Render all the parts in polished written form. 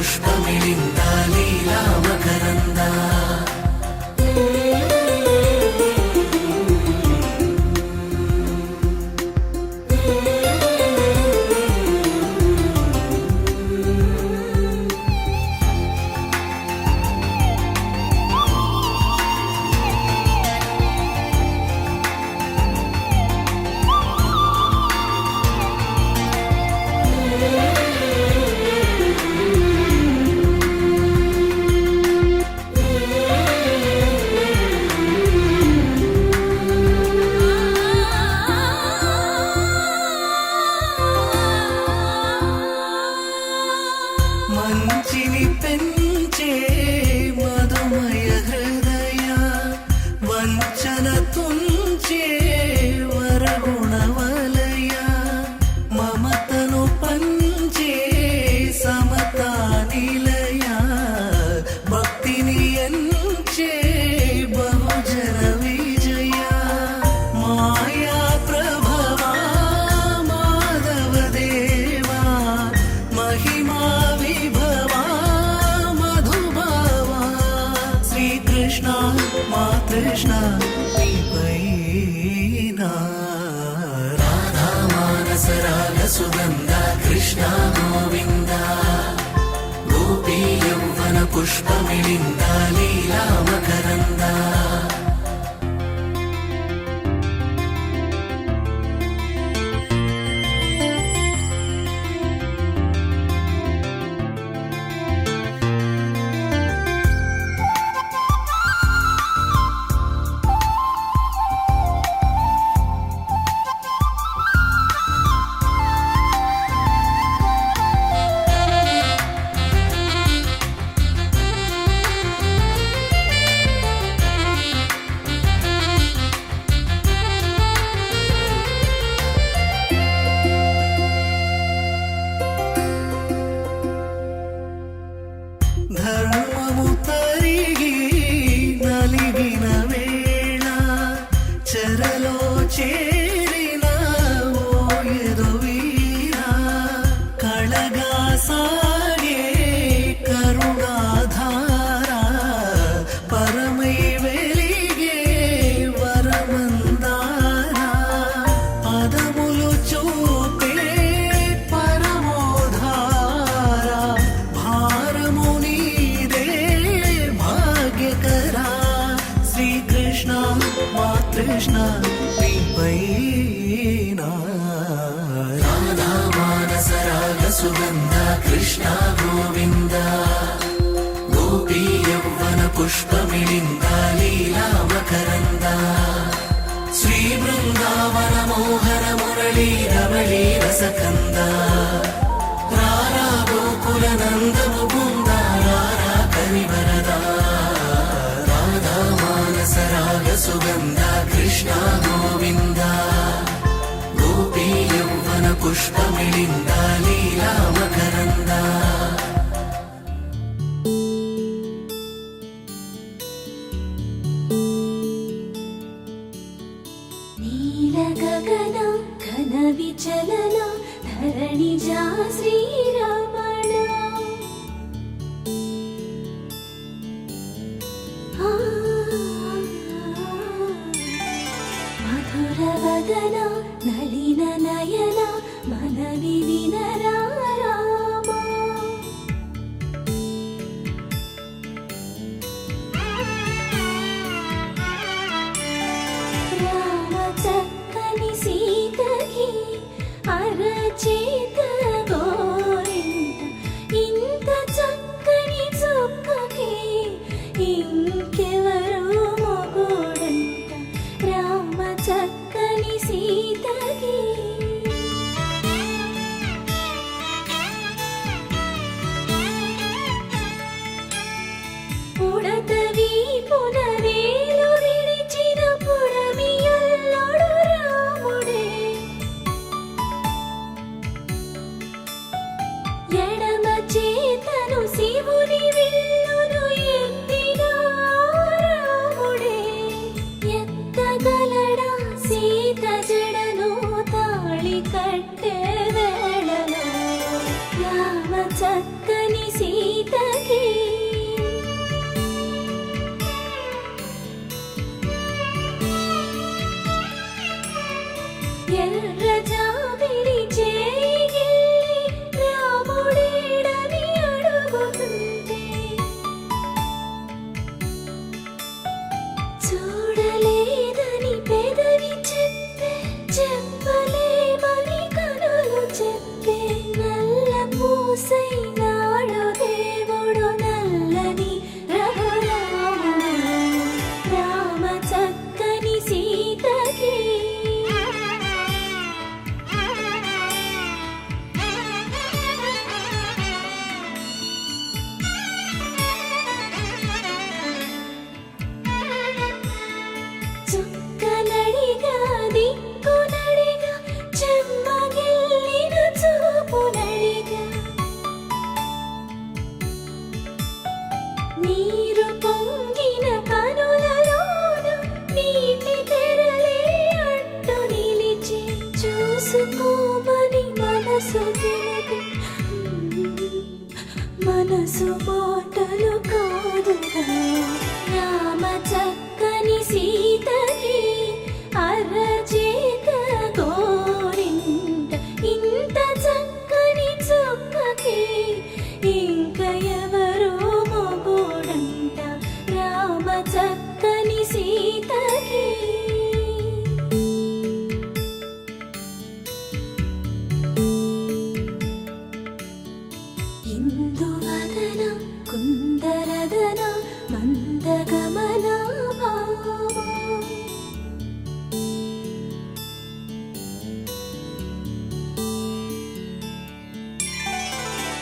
పుష్పమిళింద లీలా మకరంద మంచిని పెంచే మధుమయ హృదయ వంచన తుంచే వరగుణవలయ మమతను పంచే సమతా నిలయ భక్తిని ఎంచే బహుజన విజయ మాయా ప్రభవా మాధవ దేవా మహిమా కృష్ణ మా కృష్ణ నీపైనా రాధా మానస రాగ సుగంధ కృష్ణ గోవింద గోపీ యౌవన పుష్పమిళింద లీలా మకరంద ధర్మము తరిగి నలిగిన వేళ చెరలో చేరిన ఓయదు వీర కళగా సాగే కరుణాధార పరమై వెలిగే వరమందార పదములు చూపే పరమోధార శ్రీకృష్ణ మా కృష్ణ నీపైనా రాధా మానస రాగ సుగంధ కృష్ణ గోవింద గోపీ యౌవన పుష్పమిళింద లీలా మకరంద శ్రీ బృందావన మోహన మురళీ రమళీ రసకంద రారా గోకుల నందము బృంద రారా కరివరదా రాగ సుగంధ కృష్ణ గోవింద గోపీ యౌవన పుష్పమిళింద లీలా మకరంద నీల గగన ఘన విచలన ధరణిజా శ్రీరమణ మధురవదన నలిన నయన మనవి వినరా రామా రామ చక్కని సీతకి అరచేత గోరింట ఇంత చక్కని చుక్కకి ఇంకెవరు మొగుడంట రామ చక్కని సీతకి పుడతవి పునవేలు విడిచిన పుడమియల్లుడు రాముడే ఎడమ చేతను శివుని విల్లును ఎత్తిన రాముడే ఎత్తగలడా సీత జడను తాళి కట్టే వేళలో రామ చక్కని సీత మనసు మాటలు కాదుగా రామ చక్కని సీతకి అరచేత గోరింట ఇంత చక్కని చుక్కకి ఇంక ఎవరో మొగుడంట రామ చక్కని సీతకి ఇందువదన కుందరదన మందగమన భామ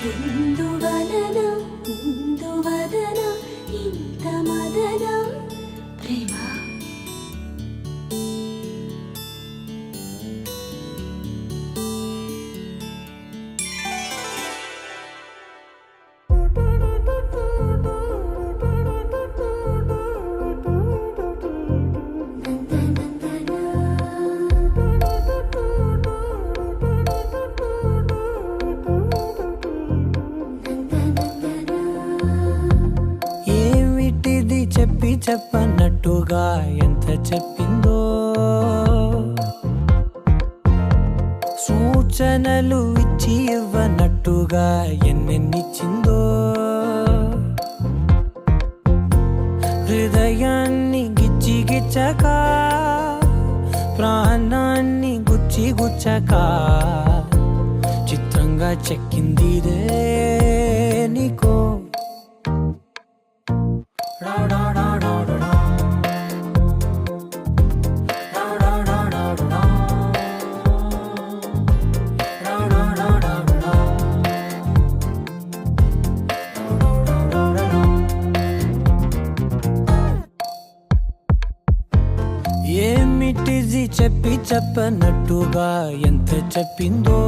ఇందువలన ఇందువదన ఇంత మదన ప్రేమ ఏమిటిది చెప్పి చెప్పనట్టుగా ఎంత చెప్పిందో సూచనలు ఇచ్చి ఇవ్వనట్టుగా ఎన్నెన్నిచ్చిందో హృదయాన్ని గిచ్చి గిచ్చక ప్రాణాన్ని గుచ్చి గుచ్చక చిత్రంగా చెక్కిందిరే నీకో ఏమిటిది చెప్పి చెప్పనట్టుగా ఎంత చెప్పిందో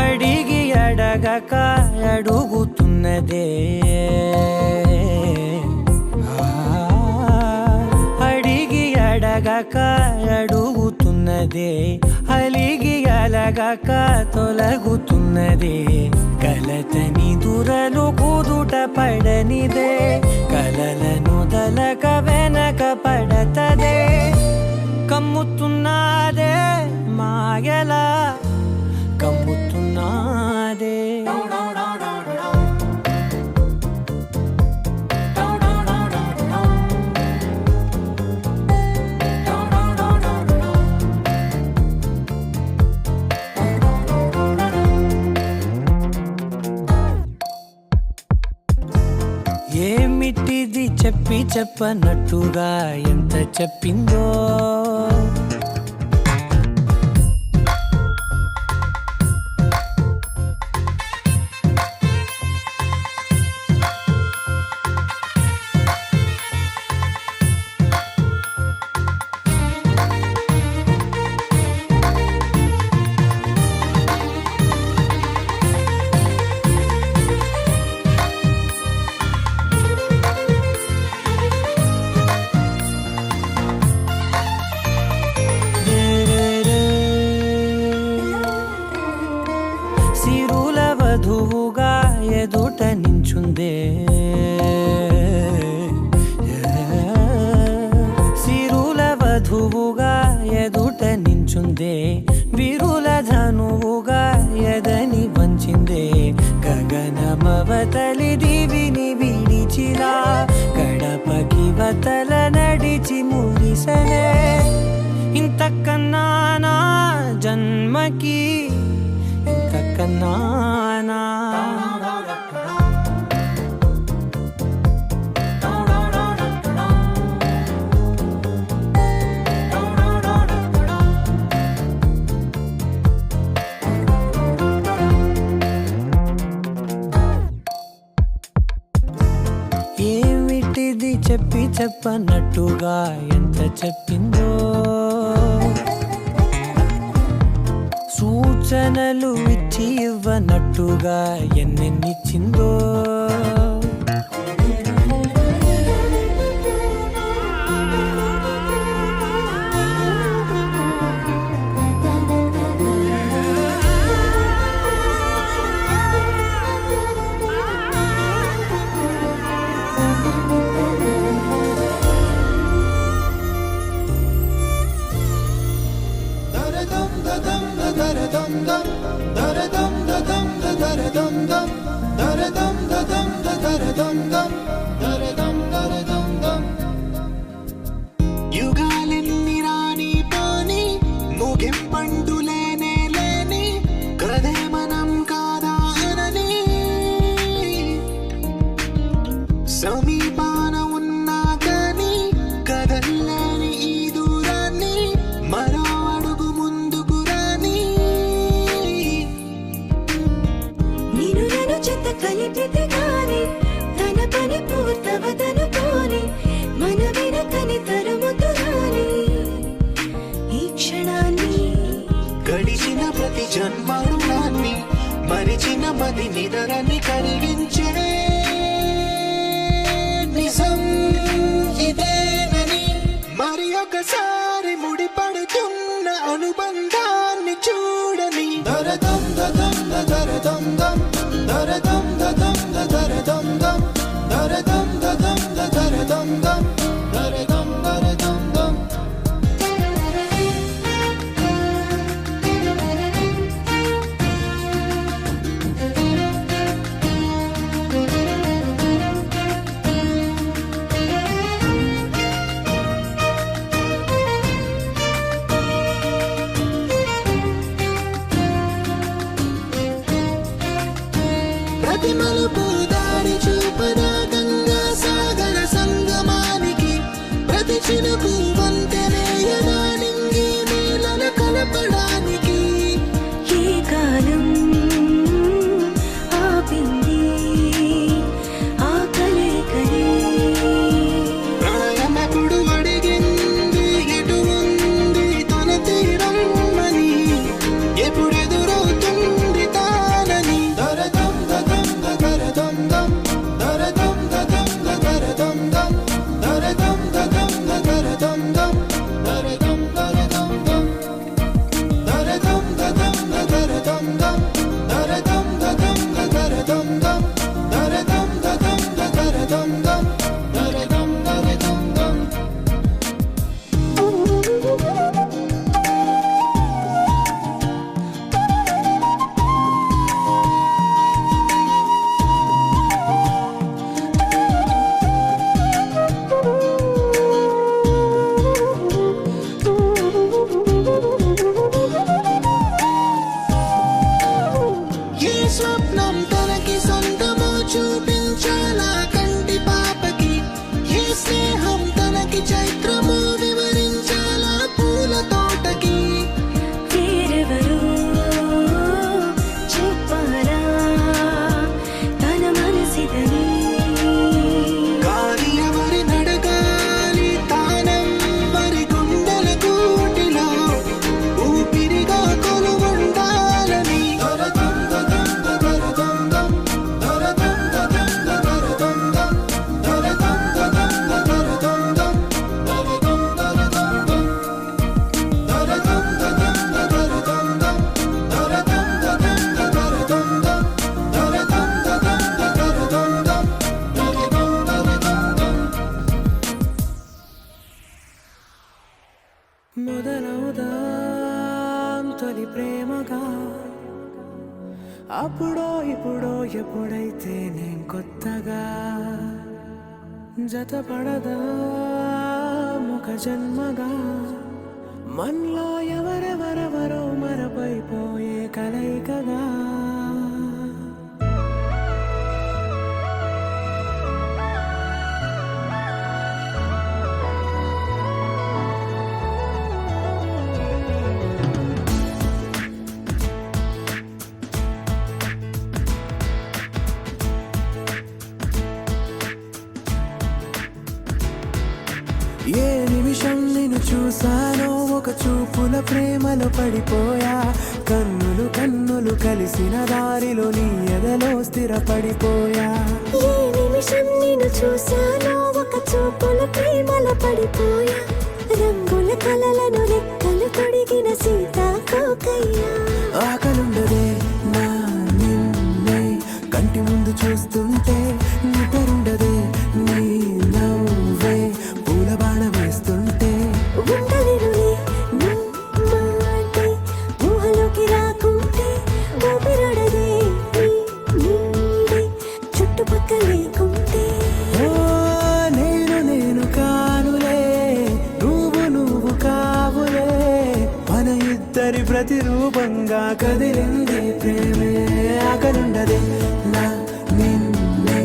అడిగి అడగక అడుగుతున్నదే అడిగి అడగక అడుగుతున్నదే అలిగి అలగక తొలగుతున్నదే కలతని దురలు కుదుట పడనిదే కలలను దలక వెనక పడతదే కమ్ముతున్నదే మాయలా కమ్ముతున్నదే ఏమిటిది చెప్పి చెప్పనట్టుగా ఎంత చెప్పిందో సిరుల వధువుగా ఎదుట నించుందే సిరుల వధువుగా ఎదుట నించుందే విరుల ధనువుగా ఎదని వంచిందే గగనమవతలి దివిని విడిచిలా గడపకి వతల నడిచి మురిసనే ఇంతకన్నా నా జన్మకి ఇంతకన్నా చెప్పి చెప్పనట్టుగా ఎంత చెప్పిందో, సూచనలు ఇచ్చి ఇవ్వనట్టుగా ఎన్నెన్నిచ్చిందో. యుగాలెన్ని రాని పోని ముగింపండు లేనే లేని కదే మనం కాదా అనని, సమీపాన ఉన్నా కానీ కదల్లేని ఈ దూరాన్ని మరో అడుగు ముందుకు రాని. నిన్ను నన్ను చెత్త కలిపితే గాని తన పని పూర్తవదనుకోని మన వెనకని తరుముతురాని ఈ క్షణాన్ని. గడిచిన ప్రతి జన్మరుణాన్ని మరిచిన మది నిదరని కరిగించే నిజం ఇదేనని, మరి ఒకసారి ముడిపడుతున్న అనుబంధాన్ని చూడని. దరదం దదం దరదం దం దరదం దదం దరదం దం దరదం దదం దరదం దం దరదం దరదం దం. ప్రతి మలుపు దారి చూపదా గంగా సాగర సంగమానికి, ప్రతి చినుకు వంతెనేయదా నింగి నేలల కలపడానికి. ఏ కాలం ఆపింది ఆ కలయికని, ప్రళయమకుడు అడిగింది ఎటు ఉంది తన తీరమ్మని, ఎప్పుడెదురవుతుంది తానని. దరదం దదం దరదం దం దరదం దదం దరదం దం దరదం దదం దరదం దం దరదం దరదం దం దరదం దదం దరదం దం దరదం దదం దరదం దం దరదం దదం దరదం దం దరదం దరదం దం. ఏ స్వప్నం తనకి సొంతమో చూపించాలా కంటి పాపకి, ఏ స్నేహం తనకి చైత్రమో వివరించాలా పూల తోటకి. వేరెవరో చెప్పాలా తన మనసిదని, గాలి ఎవరి నడగాలి తానెవ్వరి గుండెల కూటిలో ఊపిరిగా కొలువుండాలని. దరదం దదం దరదం దం దరదం దదం దరదం దం దరదం దదం దరదం దం దరదం దరదం దం దరదం దదం దరదం దం దరదం దదం దరదం దం దరదం దదం దరదం దం దరదం దరదం దం. మొదలవుదాం తొలి ప్రేమగా, అప్పుడో ఇప్పుడో ఎప్పుడైతే నేను కొత్తగా జతపడదా ఒక జన్మగా, మనలో ఎవరెవరెవరో మరపైపోయే కలయికగా. ఏ నిమిషం నిన్ను చూసానో ఒక చూపుల ప్రేమలో పడిపోయా. కన్నులు కన్నులు కలిసిన దారిలో నీ ఎదలో స్థిరపడిపోయా. ఏ నిమిషం నిన్ను చూశానో ఒక చూపుల ప్రేమలో పడిపోయా. రంగుల కలలను రెక్కలు తొడిగిన సీతాకోకయ్యా. ఆకలుండదే నా నిన్నే కంటి ముందు చూస్తుంటే, నిద్రుండదే నీ నవ్వే పూల బాణ వేస్తుంటే. ఉండలేనులే నీ మాటే ఊహలోకి రాకుంటే, ఊపిరాడదే నీ నీడే చుట్టుపక్కల లేకుంటే. ఓ నేను కానులే, నువ్వు కావులే, మన ఇద్దరి ప్రతిరూపంగా కదిలింది ప్రేమే. ఆకలుండదే నా నిన్నే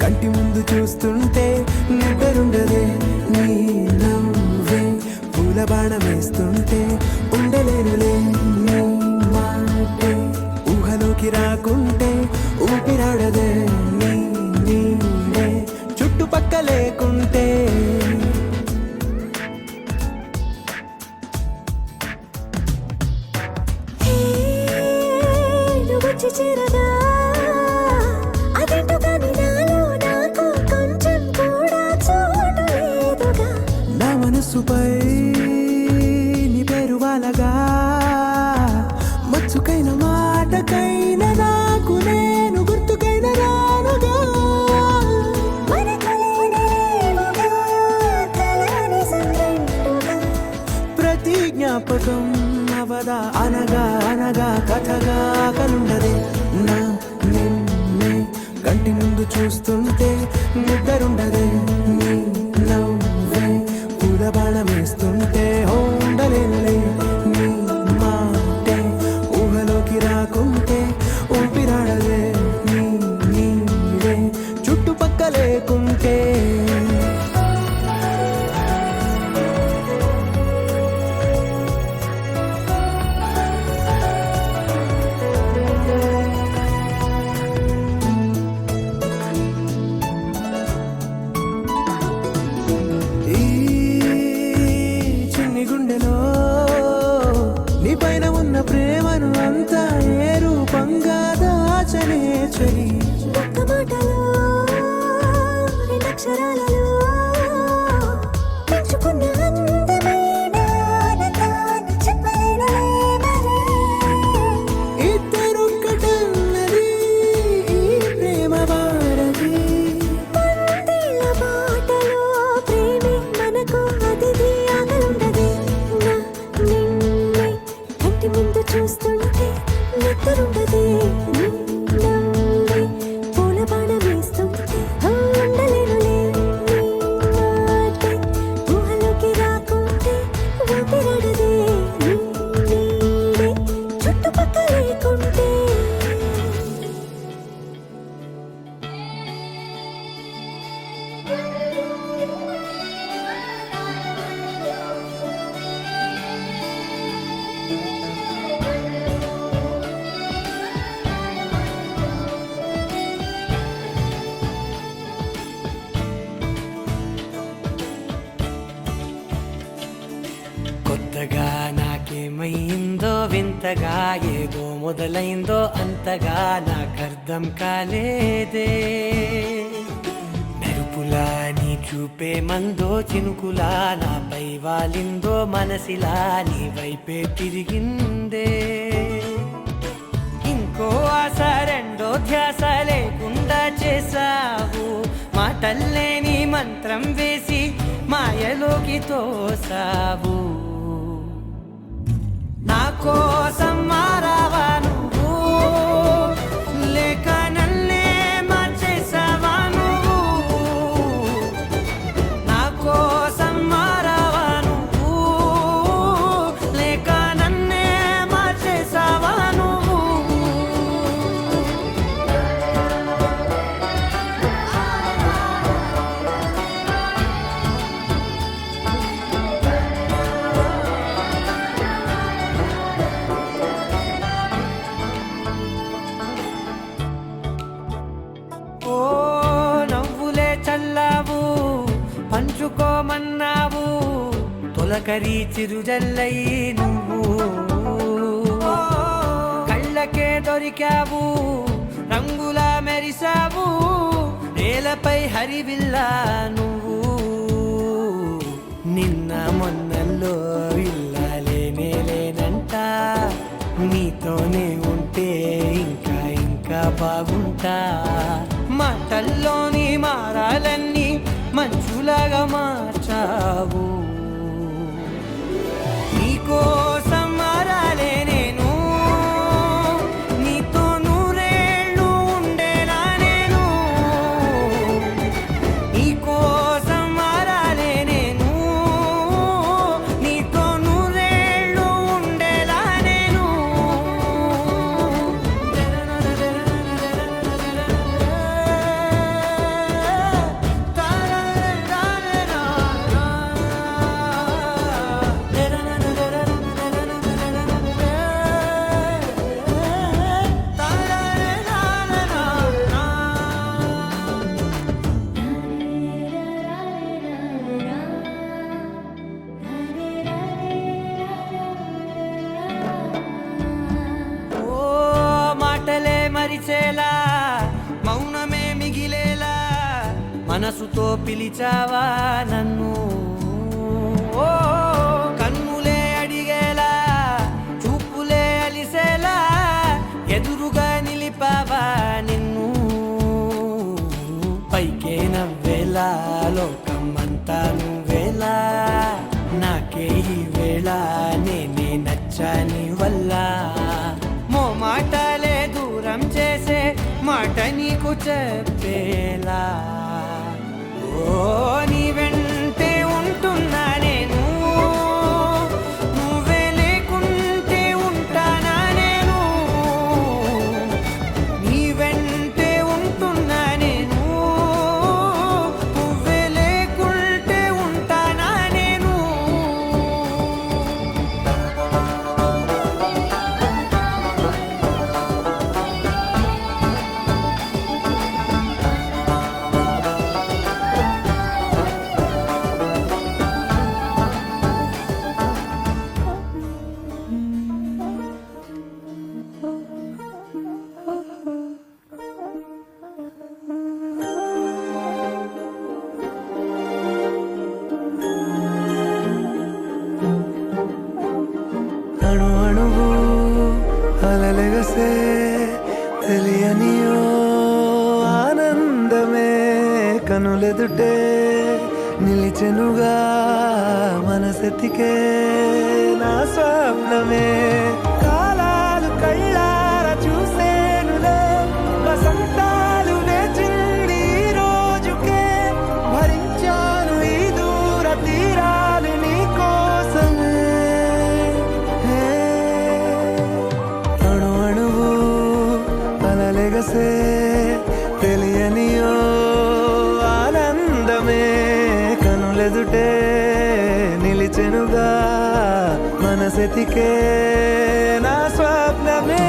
కంటి ముందు చూస్తుంటే, నిద్రుండదే నీ నవ్వే పూల బాణం వేస్తుంటే. ఉండలేనులే నీ మాటే ఊహలోకి రాకుంటే, ఊపిరాడదే నీ నీడే చుట్టుపక్క లేకుంటే. హే, నువ్వు వచ్చి చేరగా అదేంటో కానీ నాలో నాకు కొంచెం కూడా చోటు లేదుగా. నా మనసుపై నీ పేరు వాలగా, మచ్చుకైన మాటకైన నాకు నేను గుర్తుకైన రానుగా. మనకులేనిలేవుగా, కలని సంగంటుగా. ప్రతి జ్ఞాపకం అవదా అనగా అనగా కథగా. కలుండదే నా నిన్నే కంటి ముందు చూస్తుంటే, నిద్రుండదే నీ నవ్వే పూల బాణం వేస్తుంటే. ఉండలేనులే నీ మాటే ఊహలోకి రాకుంటే, ఊపిరాడదే నీ నీడే చుట్టుపక్క లేకుంటే. ఈ చిన్ని గుండెలో నీ పైన ఉన్న ప్రేమను అంతా ఏ రూపంగా దాచనే చలి. ఒక్క మాటలో రెండక్షరాలలో పెంచుకున్న అందమైన ఆనందాన్ని చెప్పలేనులే మరి. ఇద్దరొక్కటన్నది ఈ ప్రేమ వారది. వందేళ్ల బాటలో ప్రేమే మనకు అతిథి. ఆగలుండదే నా నిన్నే కంటి ముందు చూస్తుంటే, నిద్రుండదే నీ నవ్వే పూల బాణం వేస్తుంటే. ఉండలేనులే నీ మాటే ఊహలోకి రాకుంటే, ఊపిరాడదే నీ నీడే చుట్టుపక్కల లేకుంటే. కొత్తగా నాకేమైందో వింతగా, ఏదో మొదలైందో అంతగా నాకర్థం కాలేదే. మెరుపులా నీ చూపే మందో, చినుకులా నాపై వాలిందో, మనసిలా నీ వైపే తిరిగిందే. ఇంకో ఆశ రెండో ధ్యాస లేకుండా చేసావు, మాటల్లే నీ మంత్రం వేసి మాయలోకి తోసావు. నా కోసం మారావా నువ్వు, లేక నన్నే మార్చేసావా నువ్వు. నా కోసం మారావా నువ్వు, లేక నన్నే మార్చేసావా నువ్వు. పంచుకోమన్నావు, తొలకరి చిరుజల్లై నువ్వు కళ్ళకే దొరికావు రంగుల మెరిసావు నేలపై హరివిల్లా నువ్వు నిన్న మొన్నల్లో ఇల్లాలేనే లేనంట నీతోనే ఉంటే ఇంకా ఇంకా బాగుంటా మాటల్లోని మారాలన్నీ మంచులాగా మార్చావు నీకోసం మారాలే నేను నీతో నూరేళ్ళు ఉండేలా నేను నీకోసం మారాలే నేను నీతో నూరేళ్ళు ఉండేలా నేను ఓ మాటలే మరిచేలా మౌనమే మిగిలేలా మనసుతో పిలిచావా నన్ను ఓ కన్నులే అడిగేలా చూపులే అలిసేలా ఎదురుగా నిలిపావా నిన్ను పైకే నవ్వేలా లోకమంతా నువ్వేలా నాకే ఈ వేళ నేనే నచ్చాని వల్ల మాటలే దూరం చేసే మాట నీకు చెప్పేలా ఓ నీ వెంటే ఉంటున్నా నేను నువ్వే లేకుంటే ఉంటానా నేను నీ వెంటే ఉంటున్నా నేను నువ్వే లేకుంటే ఉంటానా నేను అణు అణువు అలలెగసే తెలియనియో ఆనందమే కనులెదుటే నిలిచెనుగా మనసెతికే నా స్వప్నమే కాలాలు కళ్ళార చూసేనులే వసంతాలు వేచింది ఈ రోజుకే భరించాను ఈ దూర తీరాలు నీ కోసమే అణు అణువు అలలెగసే తెలియనియో ఆనందమే కనులెదుటే నిలిచెనుగా మనసెతికే నా స్వప్నమే